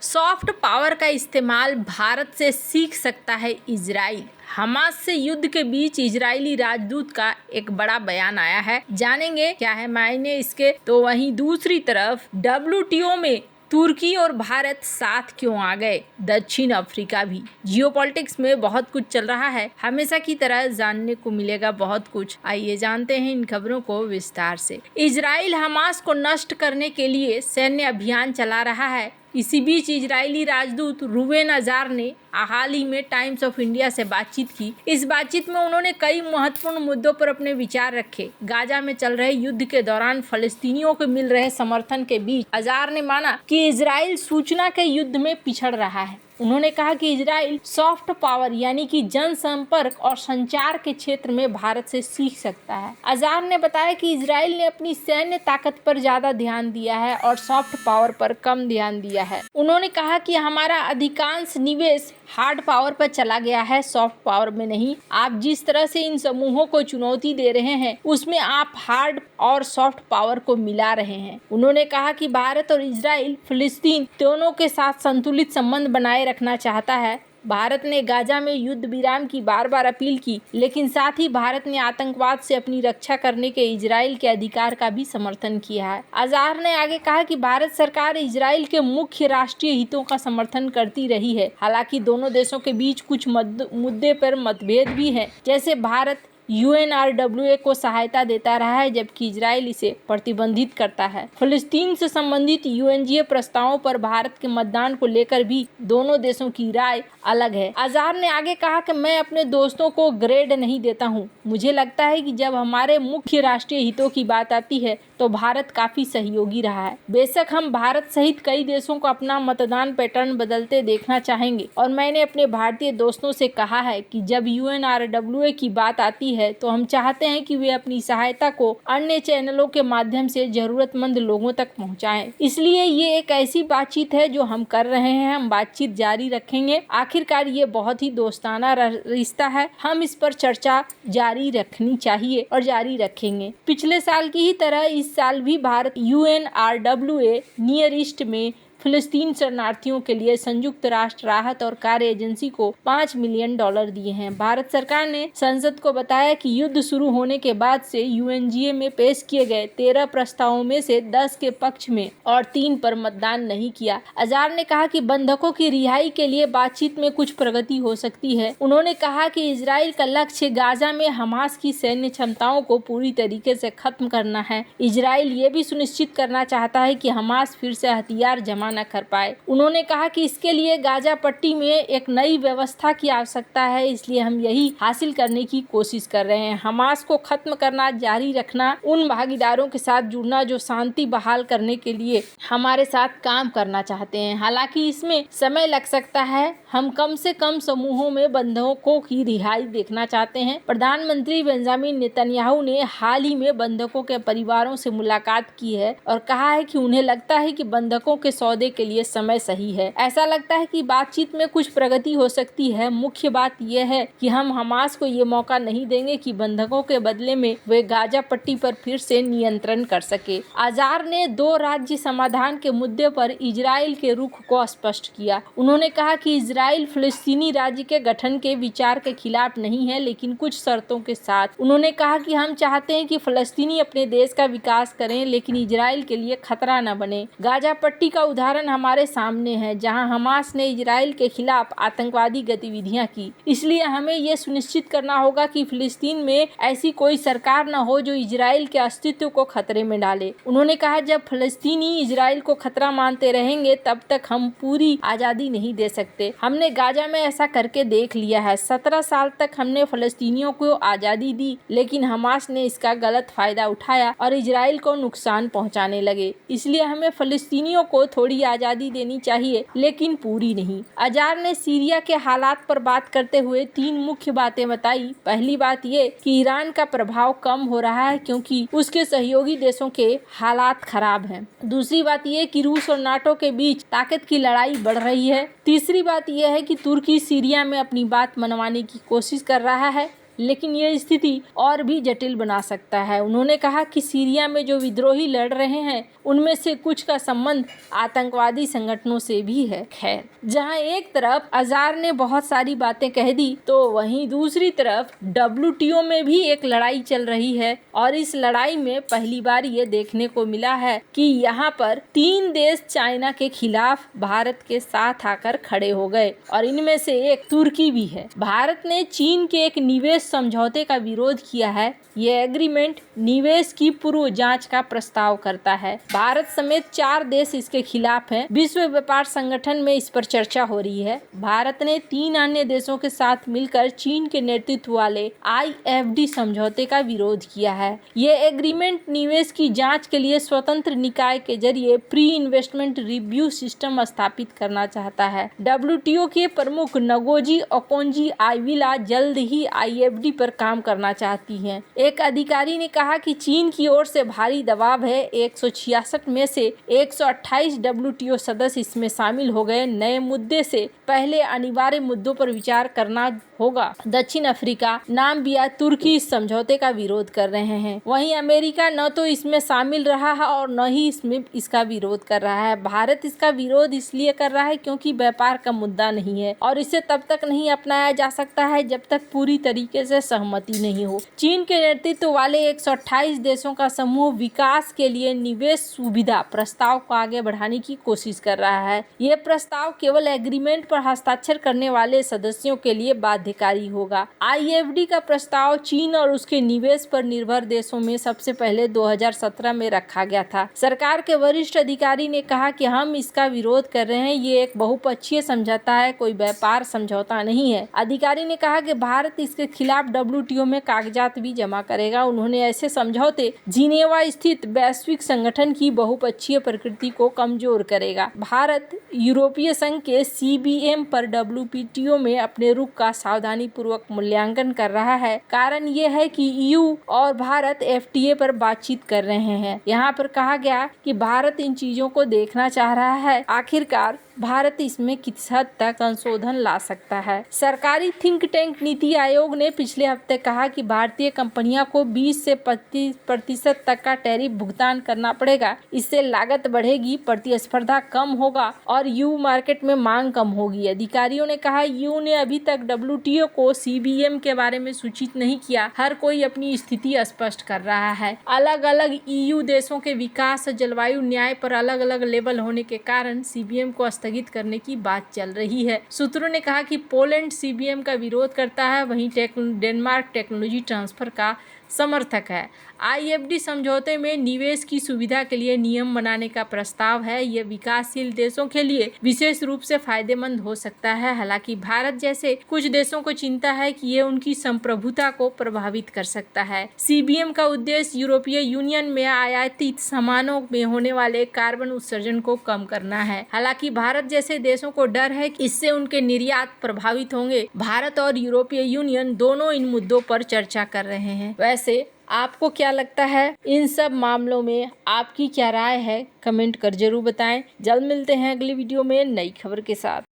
Soft power का इस्तेमाल भारत से सीख सकता है इजराइल। हमास से युद्ध के बीच इजरायली राजदूत का एक बड़ा बयान आया है। जानेंगे क्या है मायने इसके। तो वहीं दूसरी तरफ WTO में तुर्की और भारत साथ क्यों आ गए, दक्षिण अफ्रीका भी। जियोपॉलिटिक्स में बहुत कुछ चल रहा है, हमेशा की तरह जानने को मिलेगा बहुत कुछ। आइए जानते हैं इन खबरों को विस्तार से। इजराइल हमास को नष्ट करने के लिए सैन्य अभियान चला रहा है। इसी बीच इजरायली राजदूत रूवेन अजार ने हाल ही में टाइम्स ऑफ इंडिया से बातचीत की। इस बातचीत में उन्होंने कई महत्वपूर्ण मुद्दों पर अपने विचार रखे। गाजा में चल रहे युद्ध के दौरान फलस्तीनियों को मिल रहे समर्थन के बीच अजार ने माना कि इजराइल सूचना के युद्ध में पिछड़ रहा है। उन्होंने कहा कि इजराइल सॉफ्ट पावर यानी कि जनसंपर्क और संचार के क्षेत्र में भारत से सीख सकता है। अजार ने बताया कि इजराइल ने अपनी सैन्य ताकत पर ज्यादा ध्यान दिया है और सॉफ्ट पावर पर कम ध्यान दिया है। उन्होंने कहा कि हमारा अधिकांश निवेश हार्ड पावर पर चला गया है, सॉफ्ट पावर में नहीं। आप जिस तरह से इन समूहों को चुनौती दे रहे हैं उसमें आप हार्ड और सॉफ्ट पावर को मिला रहे हैं। उन्होंने कहा कि भारत और इजराइल फिलिस्तीन दोनों के साथ संतुलित संबंध बनाए रखना चाहता है। भारत ने गाजा में युद्ध विराम की बार बार अपील की, लेकिन साथ ही भारत ने आतंकवाद से अपनी रक्षा करने के इजराइल के अधिकार का भी समर्थन किया है। अजार ने आगे कहा कि भारत सरकार इजराइल के मुख्य राष्ट्रीय हितों का समर्थन करती रही है। हालांकि दोनों देशों के बीच कुछ मुद्दे पर मतभेद भी है, जैसे भारत UNRWA को सहायता देता रहा है जबकि इजराइल इसे प्रतिबंधित करता है। फिलिस्तीन से संबंधित UNGA प्रस्तावों पर भारत के मतदान को लेकर भी दोनों देशों की राय अलग है। अजार ने आगे कहा कि मैं अपने दोस्तों को ग्रेड नहीं देता हूँ। मुझे लगता है कि जब हमारे मुख्य राष्ट्रीय हितों की बात आती है तो भारत काफी सहयोगी रहा है। बेशक हम भारत सहित कई देशों को अपना मतदान पैटर्न बदलते देखना चाहेंगे और मैंने अपने भारतीय दोस्तों से कहा है कि जब UNRWA की बात आती है तो हम चाहते हैं कि वे अपनी सहायता को अन्य चैनलों के माध्यम से जरूरतमंद लोगों तक पहुंचाएं। इसलिए ये एक ऐसी बातचीत है जो हम कर रहे हैं, हम बातचीत जारी रखेंगे। आखिरकार ये बहुत ही दोस्ताना रिश्ता है, हम इस पर चर्चा जारी रखनी चाहिए और जारी रखेंगे। पिछले साल की ही तरह इस साल भी भारत UNRWA नियर ईस्ट में फिलिस्तीन शरणार्थियों के लिए संयुक्त राष्ट्र राहत और कार्य एजेंसी को $5 मिलियन दिए हैं। भारत सरकार ने संसद को बताया कि युद्ध शुरू होने के बाद से UNGA में पेश किए गए 13 प्रस्तावों में से 10 के पक्ष में और 3 पर मतदान नहीं किया। अजार ने कहा कि बंधकों की रिहाई के लिए बातचीत में कुछ प्रगति हो सकती है। उन्होंने कहा कि इजराइल का लक्ष्य गाजा में हमास की सैन्य क्षमताओं को पूरी तरीके से खत्म करना है। इजराइल ये भी सुनिश्चित करना चाहता है कि हमास फिर से हथियार जमा न कर पाए। उन्होंने कहा कि इसके लिए गाजा पट्टी में एक नई व्यवस्था की आवश्यकता है, इसलिए हम यही हासिल करने की कोशिश कर रहे हैं। हमास को खत्म करना जारी रखना, उन भागीदारों के साथ जुड़ना जो शांति बहाल करने के लिए हमारे साथ काम करना चाहते हैं। हालांकि इसमें समय लग सकता है। हम कम से कम समूहों में बंधकों की रिहाई देखना चाहते हैं। प्रधानमंत्री बेंजामिन नेतन्याहू ने हाल ही में बंधकों के परिवारों से मुलाकात की है और कहा है कि उन्हें लगता है कि बंधकों के सौदे के लिए समय सही है। ऐसा लगता है कि बातचीत में कुछ प्रगति हो सकती है। मुख्य बात यह है कि हम हमास को ये मौका नहीं देंगे कि बंधकों के बदले में वे गाजा पट्टी पर फिर से नियंत्रण कर सके। अजार ने 2 राज्य समाधान के मुद्दे पर इजराइल के रुख को स्पष्ट किया। उन्होंने कहा कि इजराइल फिलिस्तीनी राज्य के गठन के विचार के खिलाफ नहीं है, लेकिन कुछ शर्तों के साथ। उन्होंने कहा कि हम चाहते हैं कि फिलिस्तीनी अपने देश का विकास करें, लेकिन इजराइल के लिए खतरा न बने। गाजा पट्टी का उदाहरण हमारे सामने है, जहां हमास ने इजराइल के खिलाफ आतंकवादी गतिविधियां की। इसलिए हमें यह सुनिश्चित करना होगा कि फिलिस्तीन में ऐसी कोई सरकार न हो जो इजराइल के अस्तित्व को खतरे में डाले। उन्होंने कहा जब फिलिस्तीनी इजराइल को खतरा मानते रहेंगे तब तक हम पूरी आजादी नहीं दे सकते। हमने गाजा में ऐसा करके देख लिया है। 17 साल तक हमने फिलिस्तीनियों को आजादी दी, लेकिन हमास ने इसका गलत फायदा उठाया और इजराइल को नुकसान पहुंचाने लगे। इसलिए हमें फिलिस्तीनियों को थोड़ी आजादी देनी चाहिए, लेकिन पूरी नहीं। अजार ने सीरिया के हालात पर बात करते हुए 3 मुख्य बातें बताई। पहली बात ये कि ईरान का प्रभाव कम हो रहा है क्योंकि उसके सहयोगी देशों के हालात खराब हैं। दूसरी बात ये कि रूस और नाटो के बीच ताकत की लड़ाई बढ़ रही है। तीसरी बात यह है कि तुर्की सीरिया में अपनी बात मनवाने की कोशिश कर रहा है। लेकिन ये स्थिति और भी जटिल बना सकता है। उन्होंने कहा कि सीरिया में जो विद्रोही लड़ रहे हैं उनमें से कुछ का संबंध आतंकवादी संगठनों से भी है। खैर, जहां एक तरफ अज़ार ने बहुत सारी बातें कह दी तो वहीं दूसरी तरफ WTO में भी एक लड़ाई चल रही है और इस लड़ाई में पहली बार ये देखने को मिला है कि यहाँ पर 3 देश चाइना के खिलाफ भारत के साथ आकर खड़े हो गए और इनमें से एक तुर्की भी है। भारत ने चीन के एक निवेश समझौते का विरोध किया है। ये एग्रीमेंट निवेश की पूर्व जांच का प्रस्ताव करता है। भारत समेत 4 देश इसके खिलाफ हैं। विश्व व्यापार संगठन में इस पर चर्चा हो रही है। भारत ने 3 अन्य देशों के साथ मिलकर चीन के नेतृत्व वाले IFD समझौते का विरोध किया है। ये एग्रीमेंट निवेश की जांच के लिए स्वतंत्र निकाय के जरिए प्री इन्वेस्टमेंट रिव्यू सिस्टम स्थापित करना चाहता है। WTO के प्रमुख नगोजी ओकोंजो-इवेला जल्द ही IFD पर काम करना चाहती हैं। एक अधिकारी ने कहा कि चीन की ओर से भारी दबाव है। 166 में से 128 WTO सदस्य इसमें शामिल हो गए। नए मुद्दे से पहले अनिवार्य मुद्दों पर विचार करना होगा। दक्षिण अफ्रीका, नामीबिया, तुर्की इस समझौते का विरोध कर रहे हैं। वहीं अमेरिका न तो इसमें शामिल रहा है और न ही इसमें इसका विरोध कर रहा है। भारत इसका विरोध इसलिए कर रहा है क्योंकि व्यापार का मुद्दा नहीं है और इसे तब तक नहीं अपनाया जा सकता है जब तक पूरी तरीके से सहमति नहीं हो। चीन के नेतृत्व वाले 128 देशों का समूह विकास के लिए निवेश सुविधा प्रस्ताव को आगे बढ़ाने की कोशिश कर रहा है। ये प्रस्ताव केवल एग्रीमेंट पर हस्ताक्षर करने वाले सदस्यों के लिए बाध्यकारी होगा। IFD का प्रस्ताव चीन और उसके निवेश पर निर्भर देशों में सबसे पहले 2017 में रखा गया था। सरकार के वरिष्ठ अधिकारी ने कहा कि हम इसका विरोध कर रहे हैं। ये एक बहुपक्षीय समझौता है, कोई व्यापार समझौता नहीं है। अधिकारी ने कहा कि भारत इसके खिलाफ WTO में कागजात भी जमा करेगा। उन्होंने ऐसे समझौते जिनेवा स्थित वैश्विक संगठन की बहुपक्षीय प्रकृति को कमजोर करेगा। भारत यूरोपीय संघ के CBM पर WTO में अपने रुख का सावधानी पूर्वक मूल्यांकन कर रहा है। कारण ये है कि EU और भारत FTA पर बातचीत कर रहे हैं। यहाँ पर कहा गया कि भारत इन चीजों को देखना चाह रहा है। आखिरकार भारत इसमें किस हद तक संशोधन ला सकता है। सरकारी थिंक टैंक नीति आयोग ने पिछले हफ्ते कहा कि भारतीय कंपनियों को 20 से 25% तक का टैरिफ भुगतान करना पड़ेगा। इससे लागत बढ़ेगी, प्रतिस्पर्धा कम होगा और EU मार्केट में मांग कम होगी। अधिकारियों ने कहा EU ने अभी तक WTO को CBM के बारे में सूचित नहीं किया। हर कोई अपनी स्थिति स्पष्ट कर रहा है। अलग अलग EU देशों के विकास और जलवायु न्याय पर अलग अलग लेवल होने के कारण CBM को स्थगित करने की बात चल रही है। सूत्रों ने कहा कि पोलैंड CBM का विरोध करता है, वहीं डेनमार्क टेक्नोलॉजी ट्रांसफर का समर्थक है। IFD समझौते में निवेश की सुविधा के लिए नियम बनाने का प्रस्ताव है। यह विकासशील देशों के लिए विशेष रूप से फायदेमंद हो सकता है। हालांकि भारत जैसे कुछ देशों को चिंता है कि ये उनकी संप्रभुता को प्रभावित कर सकता है। CBM का उद्देश्य यूरोपीय यूनियन में आयातित सामानों में होने वाले कार्बन उत्सर्जन को कम करना है। हालांकि भारत जैसे देशों को डर है कि इससे उनके निर्यात प्रभावित होंगे। भारत और यूरोपीय यूनियन दोनों इन मुद्दों पर चर्चा कर रहे हैं। वैसे आपको क्या लगता है इन सब मामलों में? आपकी क्या राय है? कमेंट कर जरूर बताएं। जल्द मिलते हैं अगली वीडियो में नई खबर के साथ।